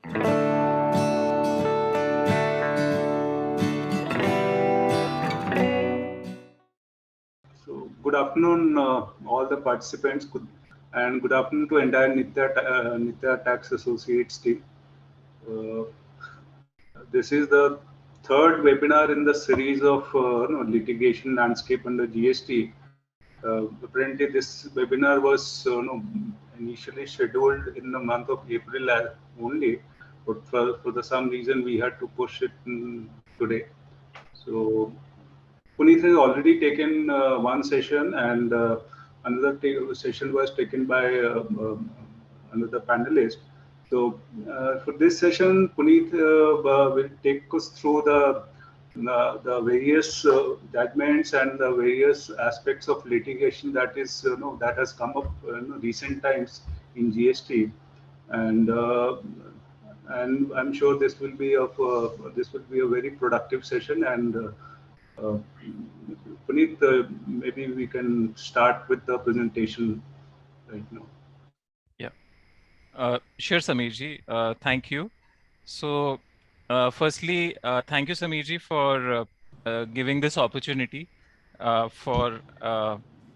So, good afternoon, all the participants, and good afternoon to entire Nitya Tax Associates team. Uh, this is the third webinar in the series of litigation landscape under GST. Apparently, this webinar was initially scheduled in the month of April only, but for some reason we had to push it today. So Puneet has already taken one session, and another session was taken by another panelist. So, for this session, Puneet will take us through the various judgments and the various aspects of litigation that is that has come up recent times in GST, and I'm sure this will be a very productive session. And uh, Puneet, maybe we can start with the presentation right now. Yeah, sure, Sameerji. Thank you. So, firstly, thank you, Sameerji, for giving this opportunity for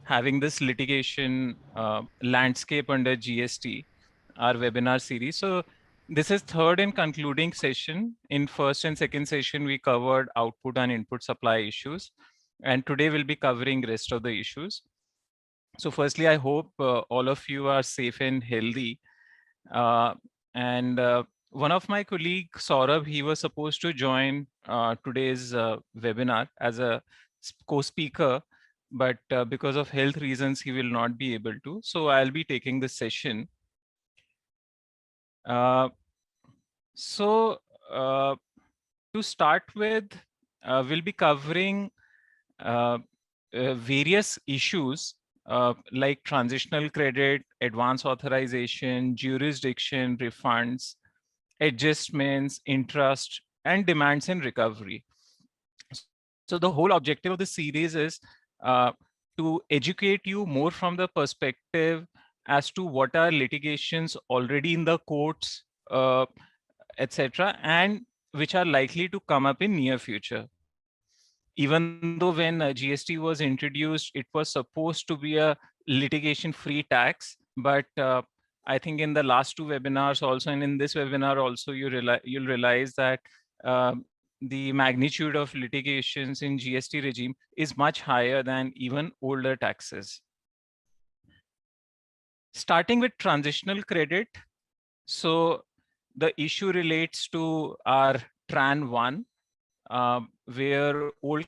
having this litigation landscape under GST, our webinar series. So, this is third and concluding session. In first and second session, we covered output and input supply issues, and today we'll be covering rest of the issues. So, firstly, I hope all of you are safe and healthy. Uh, and one of my colleague, Saurabh, he was supposed to join today's webinar as a co-speaker, but because of health reasons, he will not be able to. So I'll be taking this session. Uh, so to start with, we'll be covering uh, various issues like transitional credit, advance authorization, jurisdiction, refunds, adjustments, interest, and demands in recovery. So the whole objective of the series is uh, to educate you more from the perspective as to what are litigations already in the courts, etc., and which are likely to come up in near future. Even though when GST was introduced, it was supposed to be a litigation-free tax, but I think in the last two webinars also, and in this webinar also, you'll realize that the magnitude of litigations in GST regime is much higher than even older taxes. Starting with transitional credit, so the issue relates to our TRAN 1, where old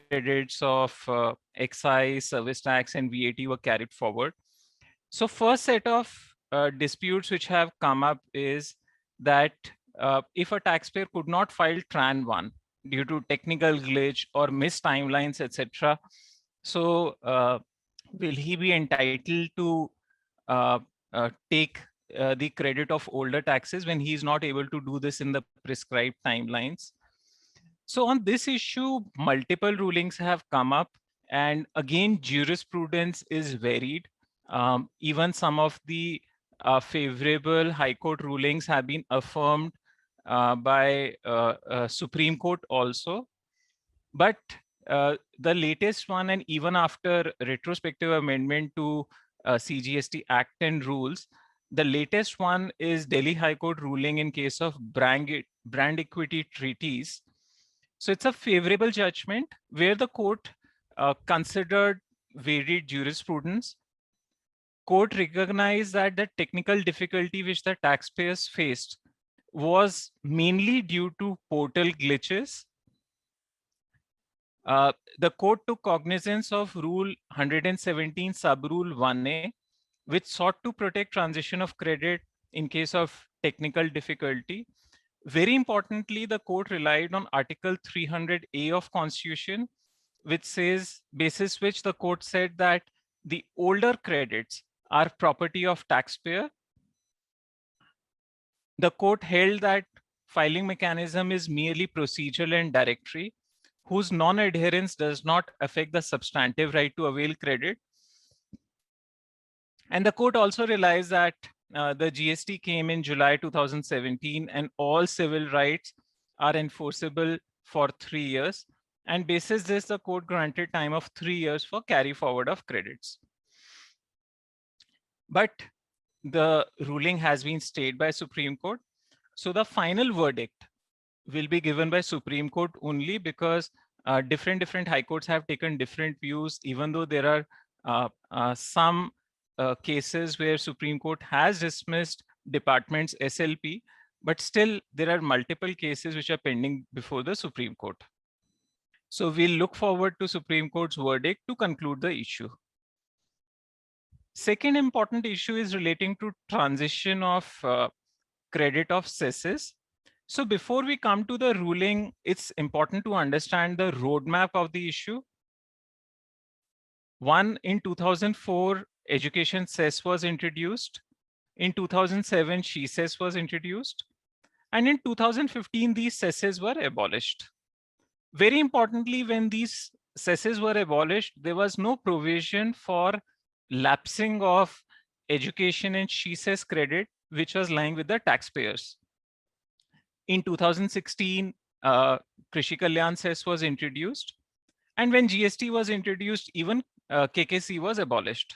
credits of excise, service tax, and VAT were carried forward. So first set of disputes which have come up is that if a taxpayer could not file TRAN 1 due to technical glitch or missed timelines, etc., so will he be entitled to take the credit of older taxes when he is not able to do this in the prescribed timelines? So on this issue, multiple rulings have come up, and again, jurisprudence is varied. Even some of the favorable High Court rulings have been affirmed by Supreme Court also. But the latest one, and even after retrospective amendment to CGST Act and rules, the latest one is Delhi High Court ruling in case of brand equity treaties. So it's a favorable judgment where the court considered varied jurisprudence. Court recognized that the technical difficulty which the taxpayers faced was mainly due to portal glitches. The court took cognizance of Rule 117 Sub-Rule 1A, which sought to protect transition of credit in case of technical difficulty. Very importantly, the court relied on Article 300A of Constitution, which says, basis which the court said that the older credits are property of taxpayer. The court held that filing mechanism is merely procedural and directory, whose non-adherence does not affect the substantive right to avail credit. And the court also realized that the GST came in July 2017, and all civil rights are enforceable for 3 years. And basis this, the court granted time of 3 years for carry forward of credits. But the ruling has been stayed by Supreme Court. So the final verdict will be given by Supreme Court only, because different high courts have taken different views, even though there are some cases where Supreme Court has dismissed department's SLP, but still there are multiple cases which are pending before the Supreme Court. So we'll look forward to Supreme Court's verdict to conclude the issue. Second important issue is relating to transition of credit of cesses. So before we come to the ruling, it's important to understand the roadmap of the issue. One, in 2004, education cess was introduced. In 2007, she cess was introduced. And in 2015, these cesses were abolished. Very importantly, when these cesses were abolished, there was no provision for lapsing of education and she cess credit, which was lying with the taxpayers. In 2016, Krishi Kalyan cess was introduced. And when GST was introduced, even KKC was abolished.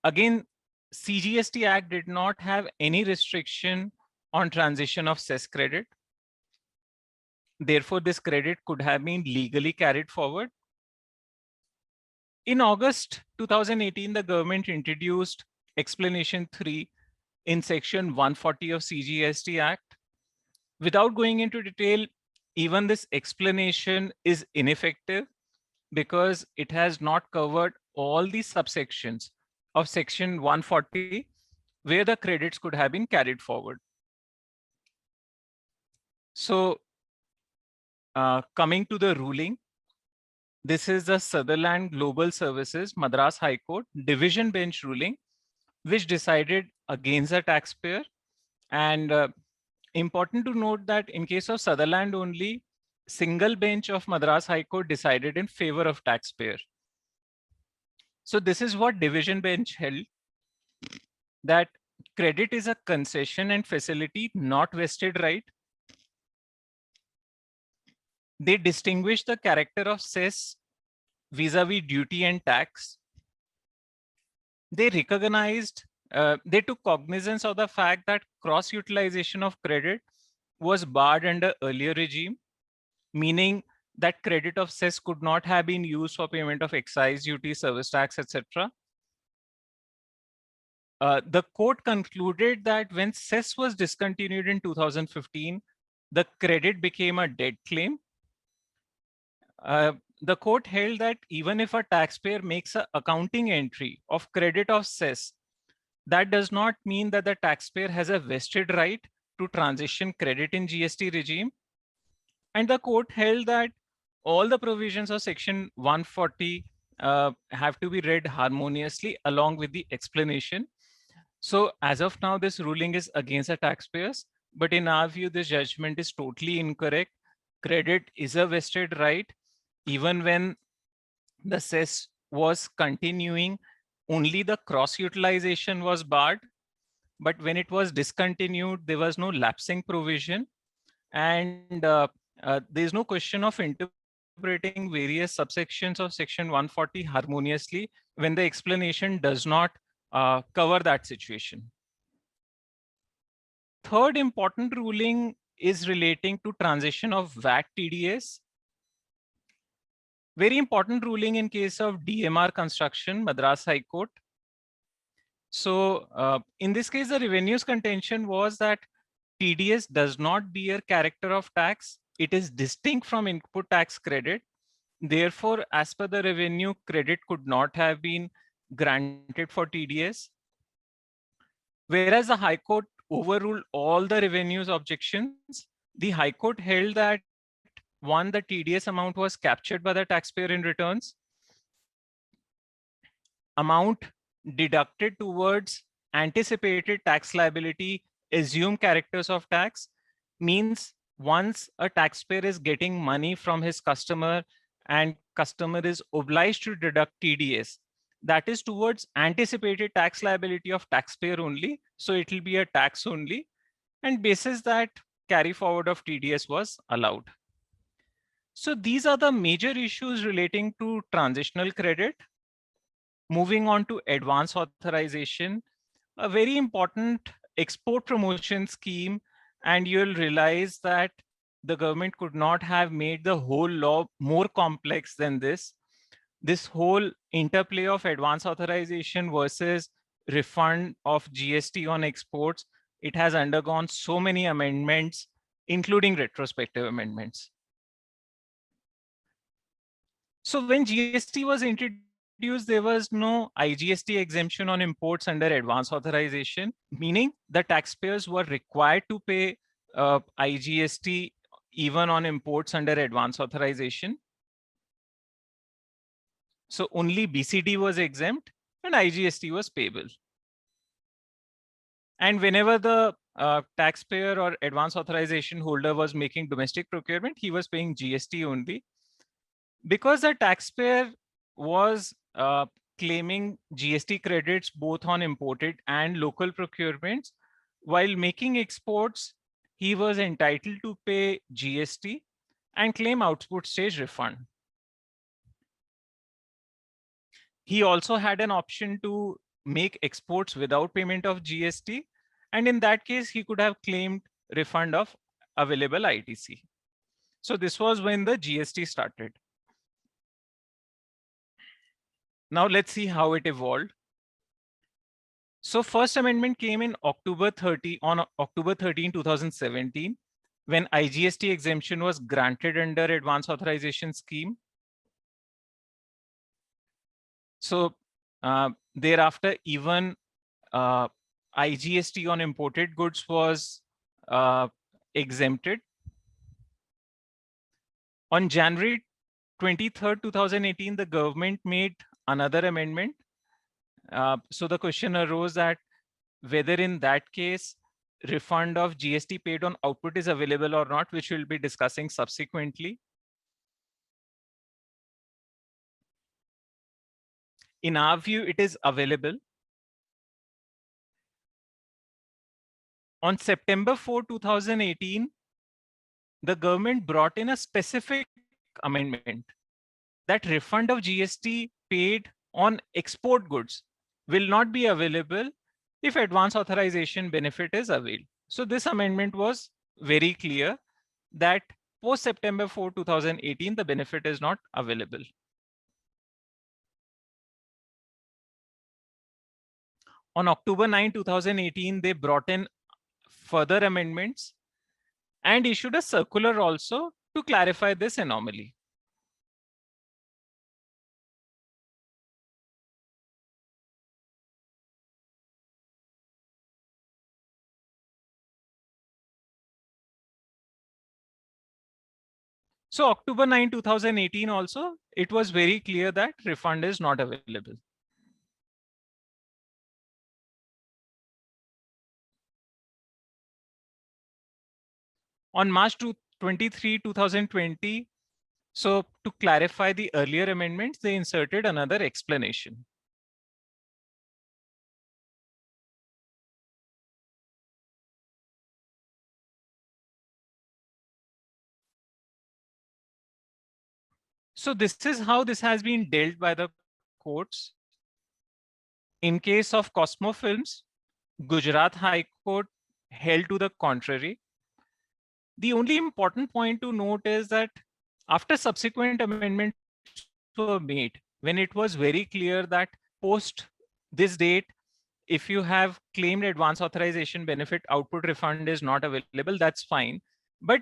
Again, CGST Act did not have any restriction on transition of cess credit. Therefore, this credit could have been legally carried forward. In August 2018, the government introduced explanation 3 in section 140 of CGST Act. Without going into detail, even this explanation is ineffective because it has not covered all the subsections of section 140 where the credits could have been carried forward. So coming to the ruling, this is the Sutherland Global Services Madras High Court division bench ruling, which decided against the taxpayer. And important to note that in case of Sutherland only, single bench of Madras High Court decided in favor of taxpayer. So this is what division bench held, that credit is a concession and facility, not vested right. They distinguish the character of cess vis-a-vis duty and tax. They recognized, they took cognizance of the fact that cross-utilization of credit was barred under earlier regime, meaning that credit of cess could not have been used for payment of excise duty, service tax, etc. The court concluded that when cess was discontinued in 2015, the credit became a dead claim. The court held that even if a taxpayer makes an accounting entry of credit of cess, that does not mean that the taxpayer has a vested right to transition credit in GST regime. And the court held that all the provisions of section 140 have to be read harmoniously along with the explanation. So as of now, this ruling is against the taxpayers, but in our view, this judgment is totally incorrect. Credit is a vested right. Even when the cess was continuing, only the cross-utilization was barred. But when it was discontinued, there was no lapsing provision. And there's no question of interpreting various subsections of section 140 harmoniously when the explanation does not cover that situation. Third important ruling is relating to transition of VAT TDS. Very important ruling in case of DMR construction, Madras High Court. So in this case, the revenue's contention was that TDS does not bear character of tax. It is distinct from input tax credit. Therefore, as per the revenue, credit could not have been granted for TDS. Whereas the High Court overruled all the revenue's objections, the High Court held that one, the TDS amount was captured by the taxpayer in returns. Amount deducted towards anticipated tax liability assume characters of tax, means once a taxpayer is getting money from his customer and customer is obliged to deduct TDS, that is towards anticipated tax liability of taxpayer only. So it will be a tax only. And basis that, carry forward of TDS was allowed. So these are the major issues relating to transitional credit. Moving on to advance authorization, a very important export promotion scheme, and you'll realize that the government could not have made the whole law more complex than this. This whole interplay of advance authorization versus refund of GST on exports, it has undergone so many amendments, including retrospective amendments. So when GST was introduced, there was no IGST exemption on imports under advance authorization, meaning the taxpayers were required to pay IGST even on imports under advance authorization. So only BCD was exempt and IGST was payable. And whenever the taxpayer or advance authorization holder was making domestic procurement, he was paying GST only. Because the taxpayer was claiming GST credits both on imported and local procurements, while making exports, he was entitled to pay GST and claim output stage refund. He also had an option to make exports without payment of GST. And in that case, he could have claimed refund of available ITC. So this was when the GST started. Now let's see how it evolved. So first amendment came in on October 13, 2017, when IGST exemption was granted under advance authorization scheme. So thereafter, even IGST on imported goods was exempted. On January 23rd, 2018, the government made another amendment. So the question arose that whether in that case, refund of GST paid on output is available or not, which we'll be discussing subsequently. In our view, it is available. On September 4, 2018, the government brought in a specific amendment that refund of GST paid on export goods will not be available if advance authorization benefit is availed. So this amendment was very clear that post September 4, 2018, the benefit is not available. On October 9, 2018, they brought in further amendments and issued a circular also to clarify this anomaly. So October 9, 2018 also, it was very clear that refund is not available. On March 23, 2020, so to clarify the earlier amendments, they inserted another explanation. So this is how this has been dealt by the courts. In case of Cosmo Films, Gujarat High Court held to the contrary. The only important point to note is that after subsequent amendments were made, when it was very clear that post this date, if you have claimed advance authorization benefit, output refund is not available, that's fine. But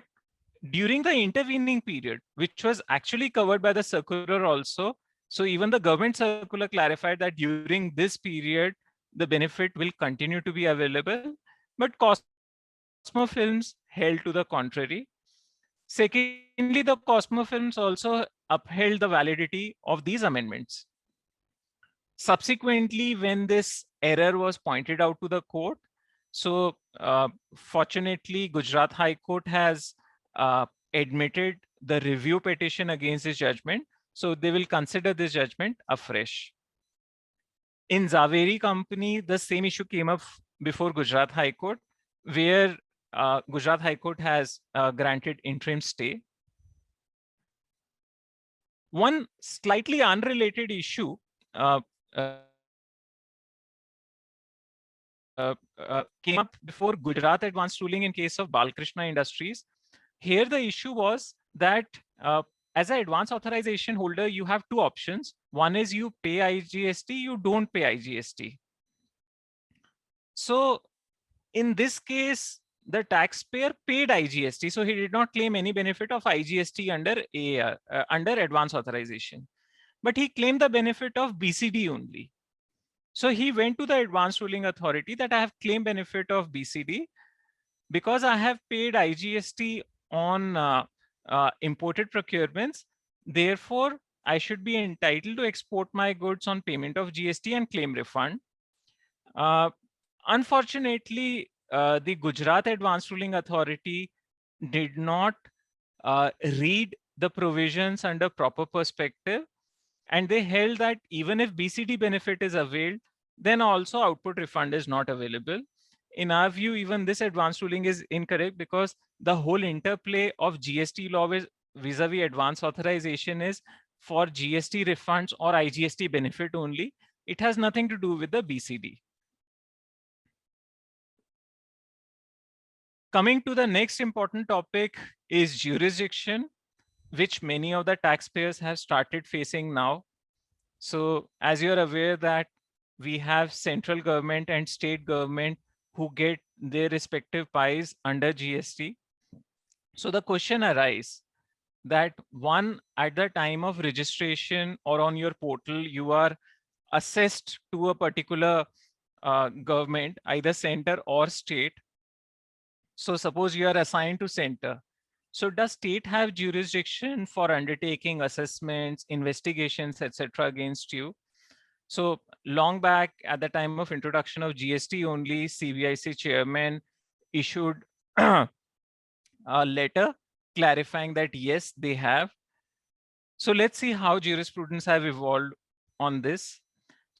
during the intervening period, which was actually covered by the circular also, so even the government circular clarified that during this period, the benefit will continue to be available, but Cosmo Films held to the contrary. Secondly, the Cosmo Films also upheld the validity of these amendments. Subsequently, when this error was pointed out to the court, so fortunately, Gujarat High Court has admitted the review petition against this judgment. So they will consider this judgment afresh. In Zaveri company, the same issue came up before Gujarat High Court, where Gujarat High Court has granted interim stay. One slightly unrelated issue came up before Gujarat advanced ruling in case of Balkrishna Industries. Here, the issue was that as an advance authorization holder, you have two options. One is you pay IGST, you don't pay IGST. So in this case, the taxpayer paid IGST, so he did not claim any benefit of IGST under AAR, under advance authorization, but he claimed the benefit of BCD only. So he went to the advanced ruling authority that I have claimed benefit of BCD because I have paid IGST on imported procurements. Therefore, I should be entitled to export my goods on payment of GST and claim refund. Unfortunately, the Gujarat Advanced Ruling Authority did not read the provisions under proper perspective, and they held that even if BCD benefit is availed, then also output refund is not available. In our view, even this advanced ruling is incorrect because the whole interplay of GST law vis-a-vis advance authorization is for GST refunds or IGST benefit only. It has nothing to do with the BCD. Coming to the next important topic is jurisdiction, which many of the taxpayers have started facing now. So as you're aware that we have central government and state government who get their respective pies under GST. So the question arises that one, at the time of registration or on your portal, you are assessed to a particular government, either center or state. So suppose you are assigned to center. So does state have jurisdiction for undertaking assessments, investigations, etc. against you? So long back at the time of introduction of GST only, CBIC chairman issued a letter clarifying that yes, they have. So let's see how jurisprudence have evolved on this.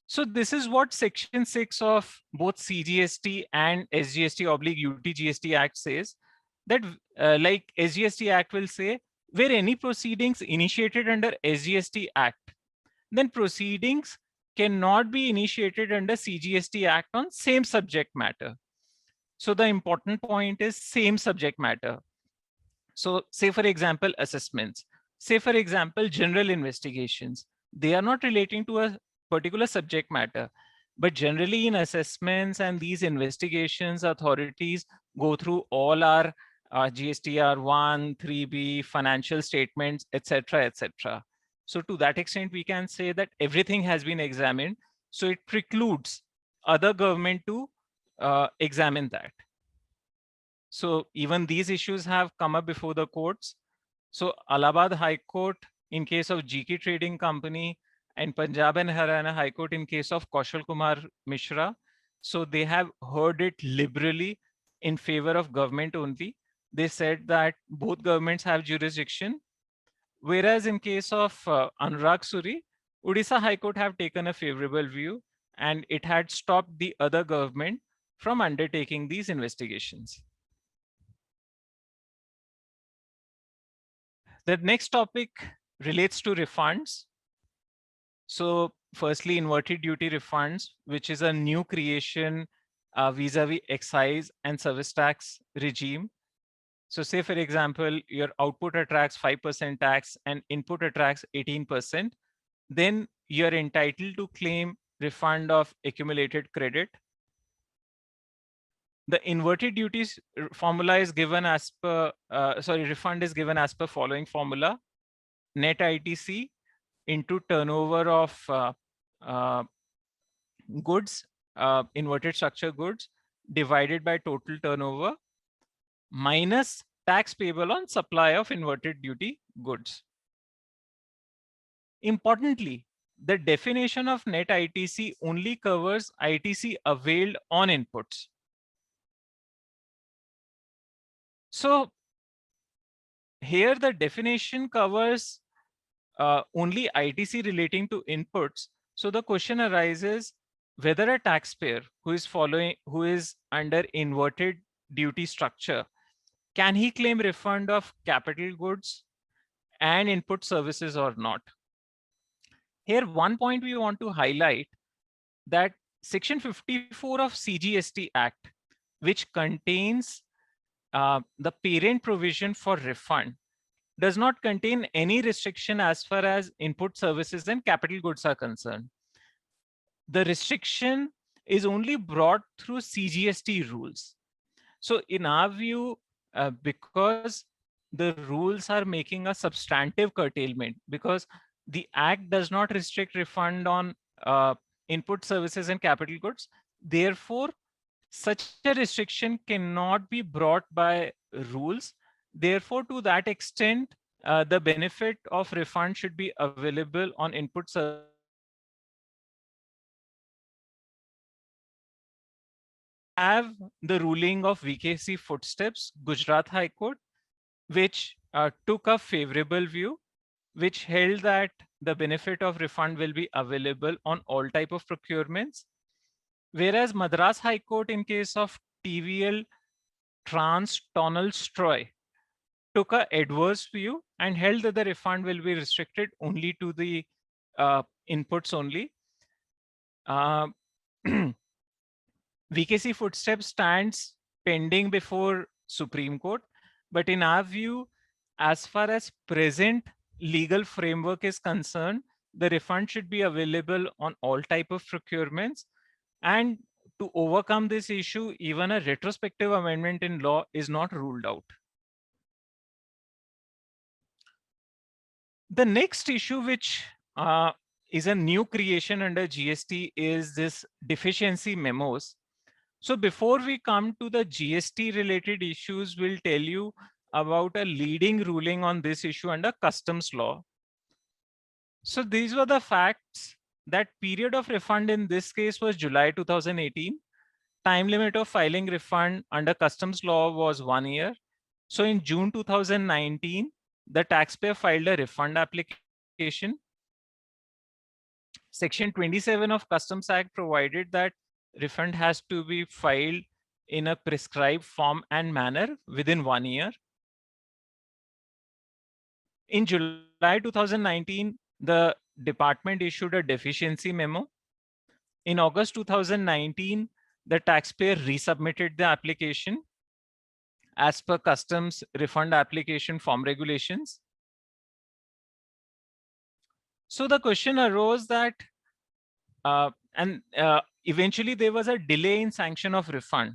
So this is what section 6 of both CGST and SGST/UTGST Act says, that like SGST Act will say, where any proceedings initiated under SGST Act, then proceedings cannot be initiated under CGST Act on same subject matter. So the important point is same subject matter. So say for example, assessments, say for example, general investigations, they are not relating to a particular subject matter, but generally in assessments and these investigations, authorities go through all our GSTR 1, 3B, financial statements, etc., etc. So to that extent, we can say that everything has been examined. So it precludes other government to examine that. So even these issues have come up before the courts. So Allahabad High Court in case of GK Trading Company and Punjab and Haryana High Court in case of Kaushal Kumar Mishra. So they have heard it liberally in favor of government only. They said that both governments have jurisdiction. Whereas in case of Anurag Suri, Odisha High Court have taken a favorable view and it had stopped the other government from undertaking these investigations. The next topic relates to refunds. So firstly, inverted duty refunds, which is a new creation vis-a-vis excise and service tax regime. So say, for example, your output attracts 5% tax and input attracts 18%, then you're entitled to claim refund of accumulated credit. The inverted duties formula is given as per, refund is given as per following formula: net ITC into turnover of goods, inverted structure goods, divided by total turnover, minus tax payable on supply of inverted duty goods. Importantly, the definition of net ITC only covers ITC availed on inputs. So here the definition covers only ITC relating to inputs. So the question arises whether a taxpayer who is under inverted duty structure, can he claim refund of capital goods and input services or not? Here, one point we want to highlight that Section 54 of CGST Act, which contains the parent provision for refund, does not contain any restriction as far as input services and capital goods are concerned. The restriction is only brought through CGST rules. So in our view, because the rules are making a substantive curtailment, because the Act does not restrict refund on input services and capital goods, therefore, such a restriction cannot be brought by rules. Therefore, to that extent, the benefit of refund should be available on input services. Have the ruling of VKC Footsteps, Gujarat High Court, which took a favorable view, which held that the benefit of refund will be available on all type of procurements. Whereas Madras High Court, in case of TVL Trans Tonal Stroy, took a adverse view and held that the refund will be restricted only to the inputs only. VKC Footsteps stands pending before Supreme Court, but in our view, as far as present legal framework is concerned, the refund should be available on all type of procurements. And to overcome this issue, even a retrospective amendment in law is not ruled out. The next issue, which is a new creation under GST, is this deficiency memos. So before we come to the GST related issues, we'll tell you about a leading ruling on this issue under customs law. So these were the facts. That period of refund in this case was July 2018. Time limit of filing refund under customs law was 1 year. So in June 2019, the taxpayer filed a refund application. Section 27 of Customs Act provided that refund has to be filed in a prescribed form and manner within 1 year. In July 2019, the department issued a deficiency memo. In August 2019, the taxpayer resubmitted the application as per customs refund application form regulations. So the question arose that, eventually there was a delay in sanction of refund.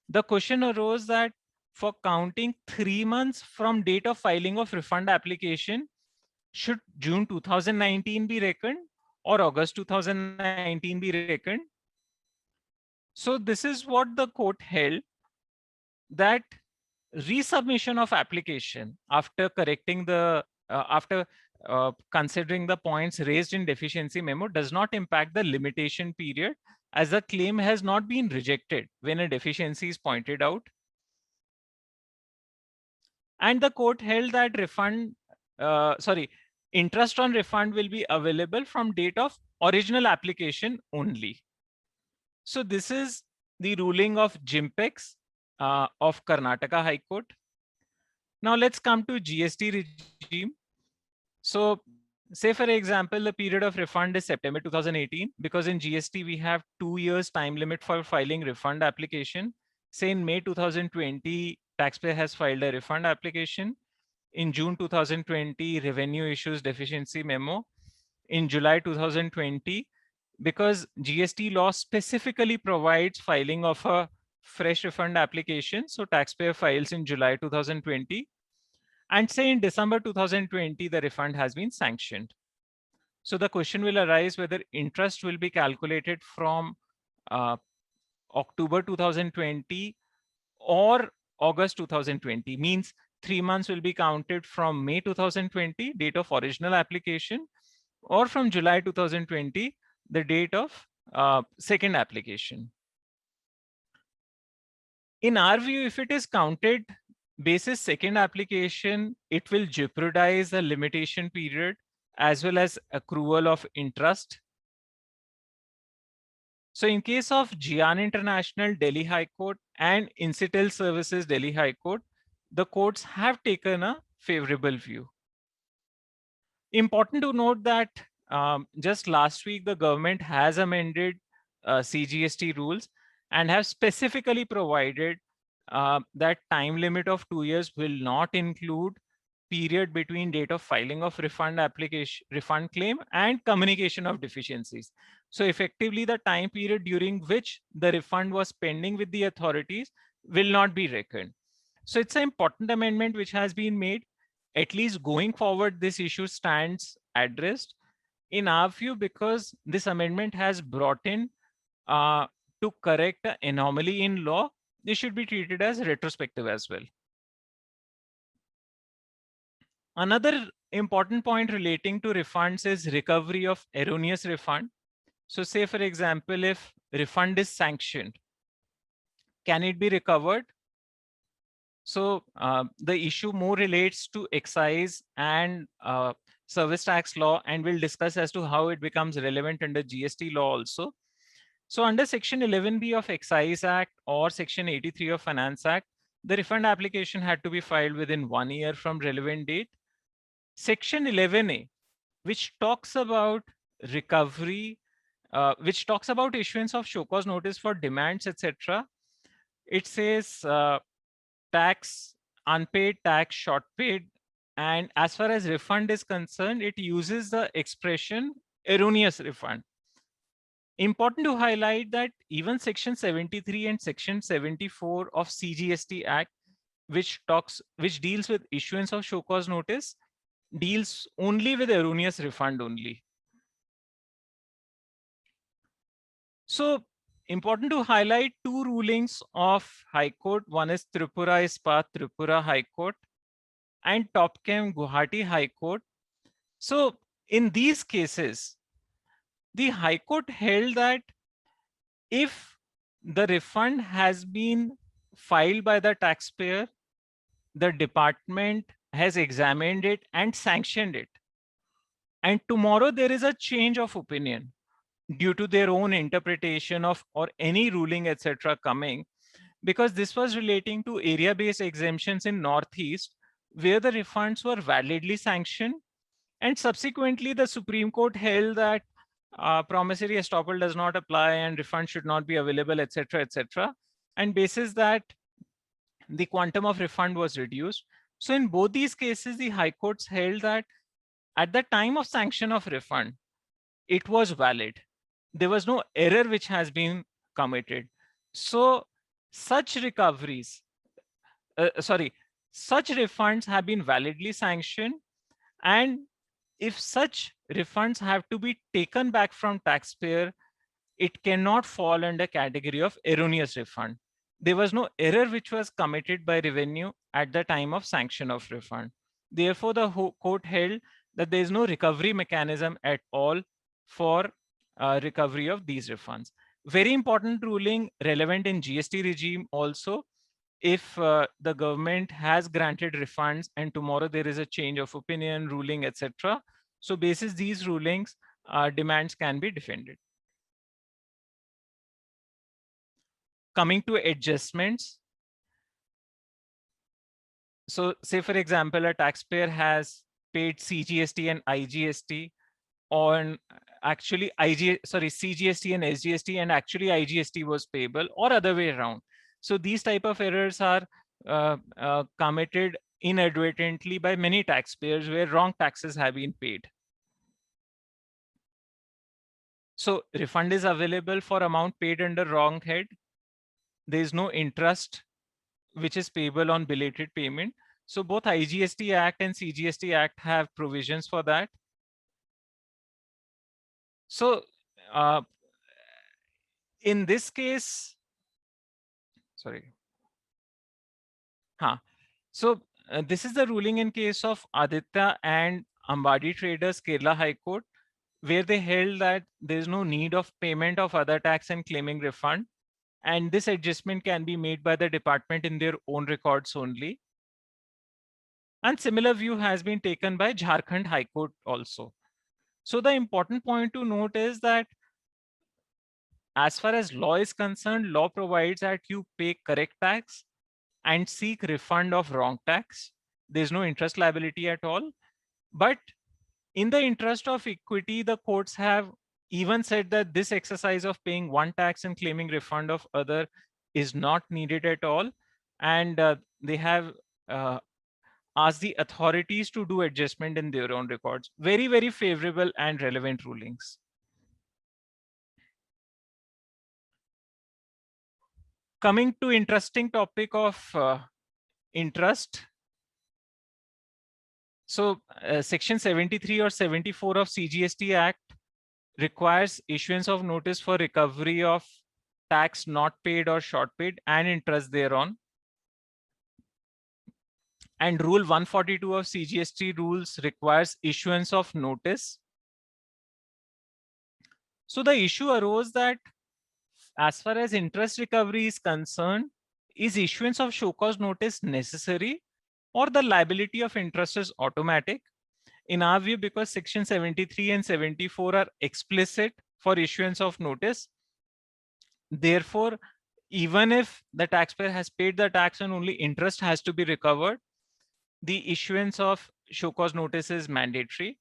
The question arose that for counting 3 months from date of filing of refund application, should June 2019 be reckoned or August 2019 be reckoned? So this is what the court held, that resubmission of application after correcting the considering the points raised in deficiency memo does not impact the limitation period, as the claim has not been rejected when a deficiency is pointed out. And the court held that interest on refund will be available from date of original application only. So this is the ruling of Jimpex of Karnataka High Court. Now let's come to GST regime. So say for example, the period of refund is September 2018, because in GST we have 2 years time limit for filing refund application. Say in May 2020, taxpayer has filed a refund application. In June 2020, revenue issues deficiency memo. In July 2020, because GST law specifically provides filing of a fresh refund application, so taxpayer files in July 2020. And say in December 2020, the refund has been sanctioned. So the question will arise whether interest will be calculated from October 2020 or August 2020. Means 3 months will be counted from May 2020, date of original application, or from July 2020, the date of second application. In our view, if it is counted basis second application, it will jeopardize the limitation period as well as accrual of interest. So in case of Jian International Delhi High Court and Incitel Services Delhi High Court, the courts have taken a favorable view. Important to note that just last week, the government has amended CGST rules and have specifically provided that time limit of 2 years will not include period between date of filing of refund application, refund claim and communication of deficiencies. So effectively the time period during which the refund was pending with the authorities will not be reckoned. So it's an important amendment which has been made. At least going forward, this issue stands addressed in our view because this amendment has brought in to correct an anomaly in law. This should be treated as retrospective as well. Another important point relating to refunds is recovery of erroneous refund. So say, for example, if refund is sanctioned, can it be recovered? So the issue more relates to excise and service tax law, and we'll discuss as to how it becomes relevant under GST law also. So under Section 11B of Excise Act or Section 83 of Finance Act, the refund application had to be filed within 1 year from relevant date. Section 11A, which talks about recovery, which talks about issuance of show cause notice for demands, etc. It says tax, unpaid tax, short paid, and as far as refund is concerned, it uses the expression erroneous refund. Important to highlight that even Section 73 and Section 74 of CGST Act, which deals with issuance of show cause notice, deals only with erroneous refund only. So important to highlight two rulings of High Court. One is Tripura Ispat Tripura High Court and Topchem Guwahati High Court. So in these cases, the High Court held that if the refund has been filed by the taxpayer, the department has examined it and sanctioned it, and tomorrow there is a change of opinion due to their own interpretation of or any ruling, etc. coming, because this was relating to area-based exemptions in Northeast, where the refunds were validly sanctioned, and subsequently the Supreme Court held that promissory estoppel does not apply and refund should not be available, etc., etc. And basis that, the quantum of refund was reduced. So in both these cases, the high courts held that at the time of sanction of refund, it was valid. There was no error which has been committed. So such recoveries, such refunds have been validly sanctioned, and if such refunds have to be taken back from taxpayer, it cannot fall under category of erroneous refund. There was no error which was committed by revenue at the time of sanction of refund. Therefore, the court held that there is no recovery mechanism at all for recovery of these refunds. Very important ruling relevant in GST regime also. If the government has granted refunds and tomorrow there is a change of opinion, ruling, etc. So basis these rulings, demands can be defended. Coming to adjustments. So say, for example, a taxpayer has paid CGST and IGST on actually CGST and SGST, and actually IGST was payable, or other way around. So these type of errors are committed inadvertently by many taxpayers where wrong taxes have been paid. So refund is available for amount paid under wrong head. There is no interest which is payable on belated payment. So both IGST Act and CGST Act have provisions for that. So in this case, so this is the ruling in case of Aditya and Ambadi Traders, Kerala High Court, where they held that there is no need of payment of other tax and claiming refund, and this adjustment can be made by the department in their own records only. And similar view has been taken by Jharkhand High Court also. So the important point to note is that as far as law is concerned, law provides that you pay correct tax and seek refund of wrong tax. There's no interest liability at all. But in the interest of equity, the courts have even said that this exercise of paying one tax and claiming refund of other is not needed at all. And they have asked the authorities to do adjustment in their own records. Very, very favorable and relevant rulings. Coming to interesting topic of interest. So section 73 or 74 of CGST Act requires issuance of notice for recovery of tax not paid or short paid and interest thereon. And rule 142 of CGST rules requires issuance of notice. So the issue arose that as far as interest recovery is concerned, is issuance of show cause notice necessary or the liability of interest is automatic? In our view, because section 73 and 74 are explicit for issuance of notice, therefore, even if the taxpayer has paid the tax and only interest has to be recovered, the issuance of show cause notice is mandatory,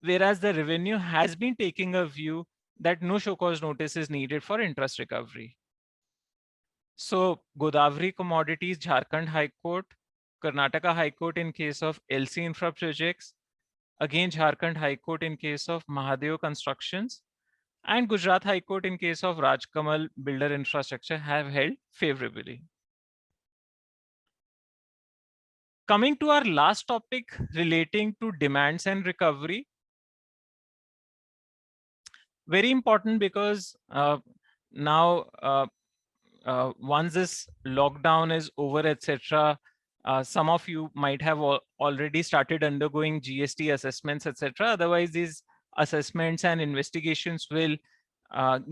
whereas the revenue has been taking a view that no show cause notice is needed for interest recovery. So Godavari Commodities, Jharkhand High Court, Karnataka High Court in case of LC Infra Projects, again Jharkhand High Court in case of Mahadeo Constructions, and Gujarat High Court in case of Rajkamal Builder Infrastructure have held favorably. Coming to our last topic relating to demands and recovery. Very important because now once this lockdown is over, etc., some of you might have already started undergoing GST assessments, etc. Otherwise, these assessments and investigations will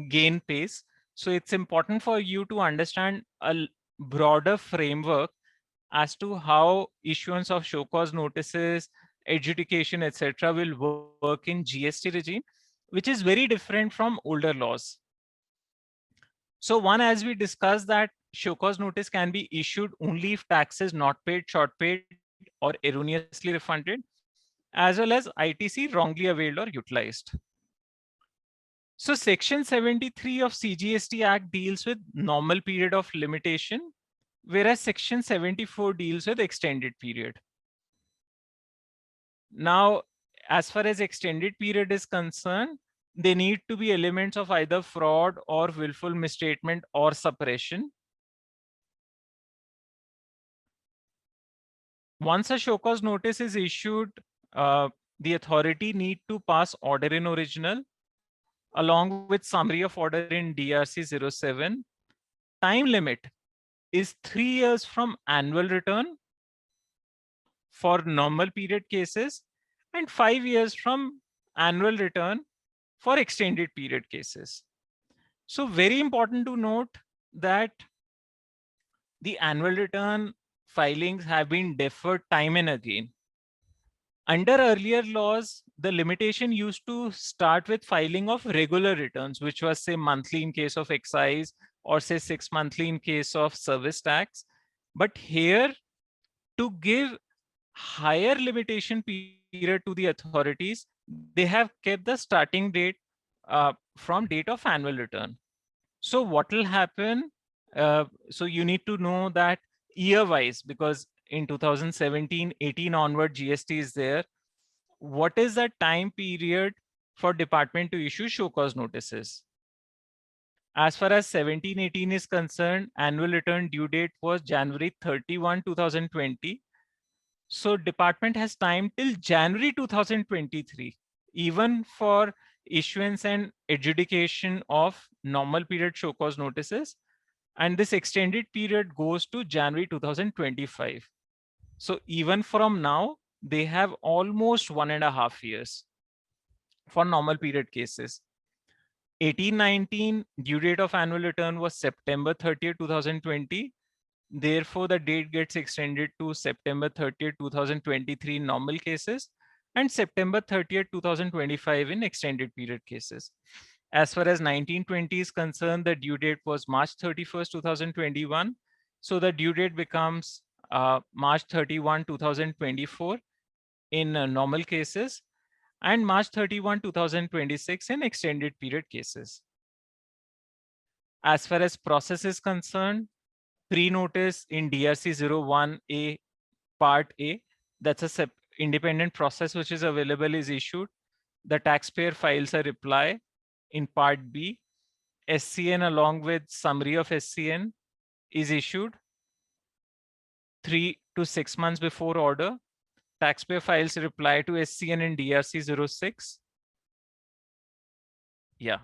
gain pace. So it's important for you to understand a broader framework as to how issuance of show cause notices, adjudication, etc., will work in GST regime, which is very different from older laws. So one, as we discussed, that show cause notice can be issued only if tax is not paid, short paid, or erroneously refunded, as well as ITC wrongly availed or utilized. So section 73 of CGST Act deals with normal period of limitation, whereas section 74 deals with extended period. Now, as far as extended period is concerned, they need to be elements of either fraud or willful misstatement or suppression. Once a show cause notice is issued, the authority need to pass order in original along with summary of order in DRC 07. Time limit is 3 years from annual return for normal period cases and 5 years from annual return for extended period cases. So very important to note that the annual return filings have been deferred time and again. Under earlier laws, the limitation used to start with filing of regular returns, which was say monthly in case of excise or say 6 monthly in case of service tax. But here, to give higher limitation period to the authorities, they have kept the starting date from date of annual return. So what will happen? So you need to know that year-wise, because in 2017-18 onward, GST is there. What is the time period for department to issue show cause notices? As far as 17-18 is concerned, annual return due date was January 31, 2020. So department has time till January 2023, even for issuance and adjudication of normal period show cause notices. And this extended period goes to January 2025. So even from now, they have almost 1.5 years for normal period cases. 18-19 due date of annual return was September 30th, 2020. Therefore, the date gets extended to September 30th, 2023 in normal cases and September 30th, 2025 in extended period cases. As far as 1920 is concerned, the due date was March 31st, 2021. So the due date becomes March 31, 2024 in normal cases, and March 31, 2026 in extended period cases. As far as process is concerned, pre-notice in DRC 01A Part A, that's a independent process which is available, is issued. The taxpayer files a reply. In Part B, SCN along with summary of SCN is issued 3 to 6 months before order. Taxpayer files reply to SCN in DRC 06. Yeah.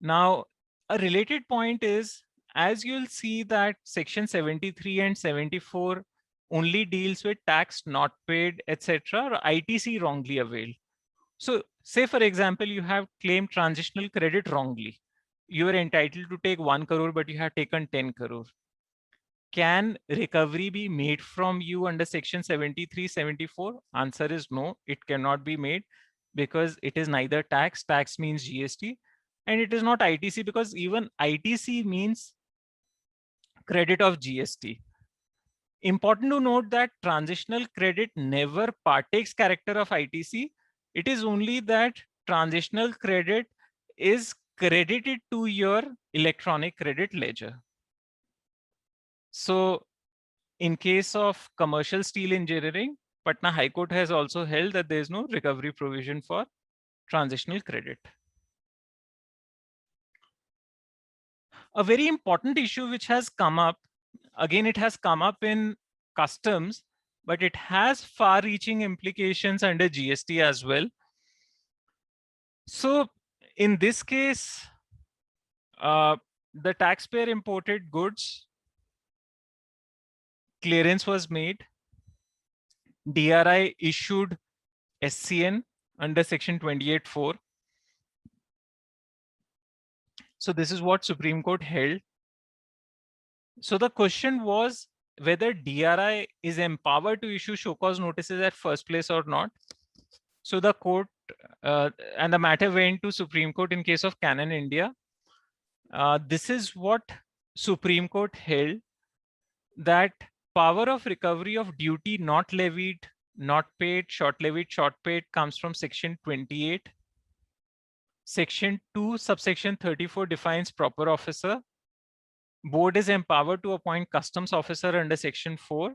Now, a related point is, as you'll see that section 73 and 74 only deals with tax not paid, etc., or ITC wrongly availed. So say, for example, you have claimed transitional credit wrongly. You are entitled to take 1 crore, but you have taken 10 crore. Can recovery be made from you under section 73, 74? Answer is no, it cannot be made, because it is neither tax, tax means GST, and it is not ITC, because even ITC means credit of GST. Important to note that transitional credit never partakes character of ITC. It is only that transitional credit is credited to your electronic credit ledger. So in case of commercial steel engineering, Patna High Court has also held that there is no recovery provision for transitional credit. A very important issue which has come up, again, it has come up in customs, but it has far-reaching implications under GST as well. So in this case, the taxpayer imported goods, clearance was made, DRI issued SCN under section 28(4). So this is what Supreme Court held. So the question was whether DRI is empowered to issue show cause notices at first place or not. So the court and the matter went to Supreme Court in case of Canon India. This is what Supreme Court held, that power of recovery of duty not levied, not paid, short levied, short paid comes from section 28. Section 2, subsection 34 defines proper officer. Board is empowered to appoint customs officer under section 4.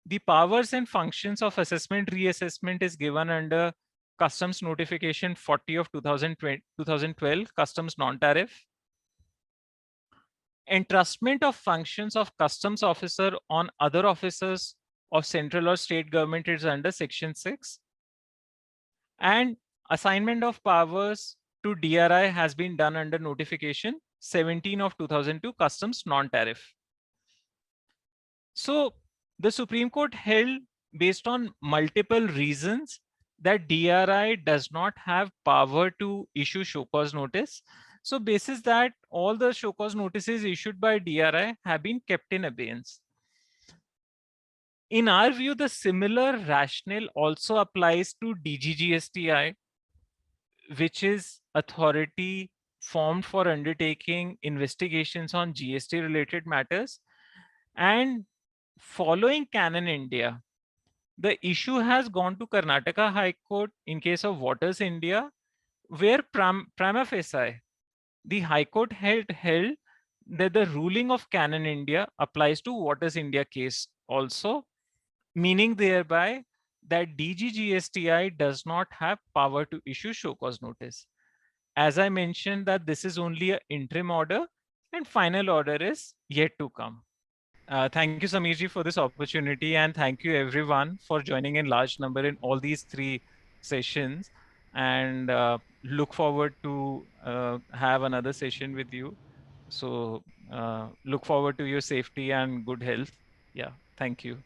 The powers and functions of assessment reassessment is given under Customs Notification 40 of 2012, Customs Non-Tariff. Entrustment of functions of customs officer on other officers of central or state government is under section 6. And assignment of powers to DRI has been done under notification 17 of 2002, Customs Non-Tariff. So the Supreme Court held, based on multiple reasons, that DRI does not have power to issue show cause notice. So basis that, all the show cause notices issued by DRI have been kept in abeyance. In our view, the similar rationale also applies to DGGSTI, which is authority formed for undertaking investigations on GST related matters. And following Canon India, the issue has gone to Karnataka High Court in case of Waters India, where prima facie, the High Court held that the ruling of Canon India applies to Waters India case also, meaning thereby that DGGSTI does not have power to issue show cause notice. As I mentioned, that this is only an interim order and final order is yet to come. Thank you, Sameerji, for this opportunity, and thank you everyone for joining in large number in all these 3 sessions, and look forward to have another session with you. So look forward to your safety and good health. Yeah, thank you.